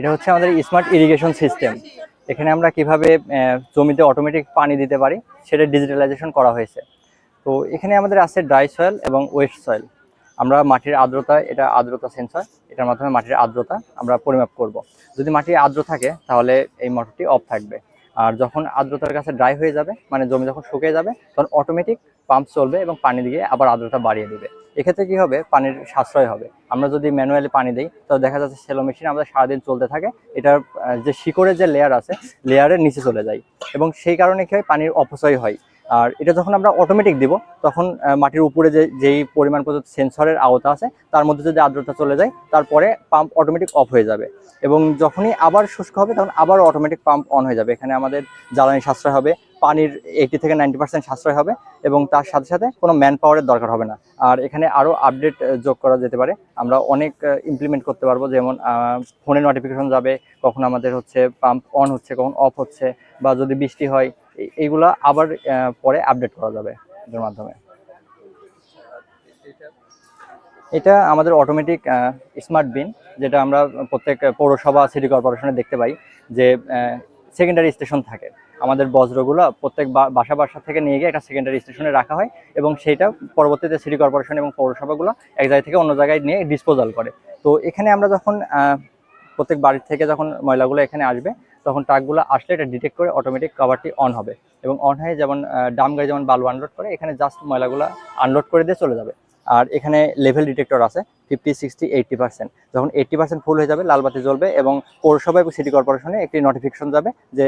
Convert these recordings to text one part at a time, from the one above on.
এটা হচ্ছে আমাদের স্মার্ট ইরিগেশন সিস্টেম। এখানে আমরা কিভাবে জমিতে অটোমেটিক পানি দিতে পারি সেটা ডিজিটালাইজেশন করা হয়েছে। তো এখানে আমাদের আছে ড্রাই সয়েল এবং ওয়েট সয়েল। আমরা মাটির আর্দ্রতা, এটা আর্দ্রতা সেন্সর, এটার মাধ্যমে মাটির আর্দ্রতা আমরা পরিমাপ করব। যদি মাটি আর্দ্র থাকে তাহলে এই মোটরটি অফ থাকবে, আর যখন আর্দ্রতার কাছে ড্রাই হয়ে যাবে, মানে জমি যখন শুকিয়ে যাবে, তখন অটোমেটিক পাম্প চলবে এবং পানি দিয়ে আবার আর্দ্রতা বাড়িয়ে দেবে। এক্ষেত্রে কি হবে, পানির সাশ্রয় হবে। আমরা যদি ম্যানুয়ালি পানি দিই তাহলে দেখা যাচ্ছে সেলো মেশিন আমাদের সারাদিন চলতে থাকে, এটার যে শিকড়ের যে লেয়ার আছে লেয়ারের নিচে চলে যায়, এবং সেই কারণে কি হয়, পানির অপচয় হয়। আর এটা যখন আমরা অটোমেটিক দিব তখন মাটির উপরে যেই পরিমাণ পর্যন্ত সেন্সরের আওতা আছে তার মধ্যে যদি আর্দ্রতা চলে যায় তারপরে পাম্প অটোমেটিক অফ হয়ে যাবে, এবং যখনই আবার শুষ্ক হবে তখন আবার অটোমেটিক পাম্প অন হয়ে যাবে। এখানে আমাদের জ্বালানি সাশ্রয় হবে, পানির 80 থেকে 90% সাশ্রয় হবে, এবং তার সাথে সাথে কোনো ম্যান পাওয়ারের দরকার হবে না। আর এখানে আরও আপডেট যোগ করা যেতে পারে, আমরা অনেক ইমপ্লিমেন্ট করতে পারবো, যেমন ফোনে নোটিফিকেশন যাবে কখন আমাদের হচ্ছে পাম্প অন হচ্ছে, কখন অফ হচ্ছে, বা যদি বৃষ্টি হয় এইগুলা আবার পরে আপডেট করা যাবে এর মাধ্যমে। এটা আমাদের অটোমেটিক স্মার্ট বিন, যেটা আমরা প্রত্যেক পৌরসভা সিটি কর্পোরেশনে দেখতে পাই যে সেকেন্ডারি স্টেশন থাকে। আমাদের বজ্রগুলো প্রত্যেক বাসা বাসা থেকে নিয়ে গিয়ে একটা সেকেন্ডারি স্টেশনে রাখা হয়, এবং সেইটা পরবর্তীতে সিটি কর্পোরেশন এবং পৌরসভাগুলো এক জায়গা থেকে অন্য জায়গায় নিয়ে ডিসপোজাল করে। তো এখানে আমরা যখন প্রত্যেক বাড়ির থেকে যখন ময়লাগুলো এখানে আসবে, তখন ট্রাকগুলো আসলে এটা ডিটেক্ট করে অটোমেটিক কভারটি অন হবে, এবং অন হয়ে যেমন ডাম গাড়ি যেমন বালু আনলোড করে, এখানে জাস্ট ময়লাগুলো আনলোড করে দিয়ে চলে যাবে। আর এখানে লেভেল ডিটেক্টর আছে 50, 60, 80%। যখন 80% ফুল হয়ে যাবে লালবাতি জ্বলবে, এবং পৌরসভা এবং সিটি কর্পোরেশনে একটি নোটিফিকেশন যাবে যে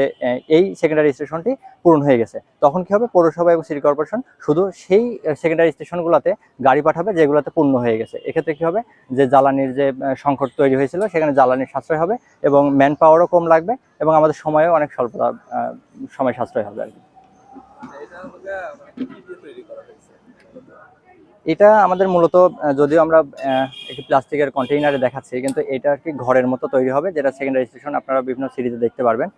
এই সেকেন্ডারি স্টেশনটি পূরণ হয়ে গেছে। তখন কি হবে, পৌরসভা এবং সিটি কর্পোরেশন শুধু সেই সেকেন্ডারি স্টেশনগুলোতে গাড়ি পাঠাবে যেগুলোতে পূর্ণ হয়ে গেছে। এক্ষেত্রে কি হবে, যে জ্বালানির যে সংকট তৈরি হয়েছিল সেখানে জ্বালানির সাশ্রয় হবে, এবং ম্যান পাওয়ারও কম লাগবে, এবং আমাদের সময়ও অনেক স্বল্পতা, সময় সাশ্রয় হবে আর কি। এটা আমাদের মূলত, যদিও আমরা একটি প্লাস্টিকের কন্টেইনারে দেখাচ্ছি, কিন্তু এটা আর কি ঘরের মতো তৈরি হবে, যেটা সেকেন্ডারি স্টেশন আপনারা বিভিন্ন সিরিজে দেখতে পারবেন।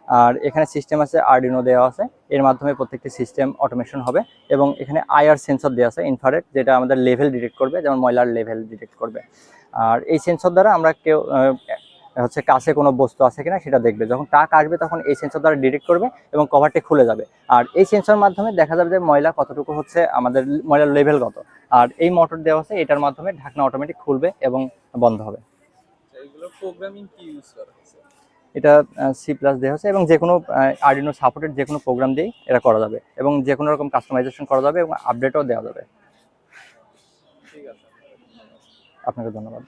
আর এখানে সিস্টেম আছে, আরডিনো দেওয়া আছে, এর মাধ্যমে প্রত্যেকটি সিস্টেম অটোমেশন হবে, এবং এখানে আইআর সেন্সর দেওয়া আছে ইনফ্রারেড, যেটা আমাদের লেভেল ডিটেক্ট করবে, যেমন ময়লার লেভেল ডিটেক্ট করবে। আর এই সেন্সর দ্বারা আমরা কেউ হচ্ছে কাছে কোনো বস্তু আছে কিনা সেটা দেখবে, যখন ট্রাক আসবে তখন এই সেন্সর দ্বারা ডিটেক্ট করবে এবং কভারটি খুলে যাবে। আর এই সেন্সর মাধ্যমে দেখা যাবে যে ময়লা কতটুকু হচ্ছে, আমাদের ময়লার লেভেল কত। আর এই মোটর দেওয়া আছে, এটার মাধ্যমে ঢাকনা অটোমেটিক খুলবে এবং বন্ধ হবে। এগুলো প্রোগ্রামিং কি ইউজ করা হয়েছে? এটা সি প্লাস দেওয়া হচ্ছে, এবং যে কোনো আরডিনো সাপোর্টেড যে কোনো প্রোগ্রাম দিয়েই এটা করা যাবে, এবং যে কোনো রকম কাস্টমাইজেশন করা যাবে, এবং আপডেটও দেওয়া যাবে। ঠিক আছে, আপনাকে ধন্যবাদ।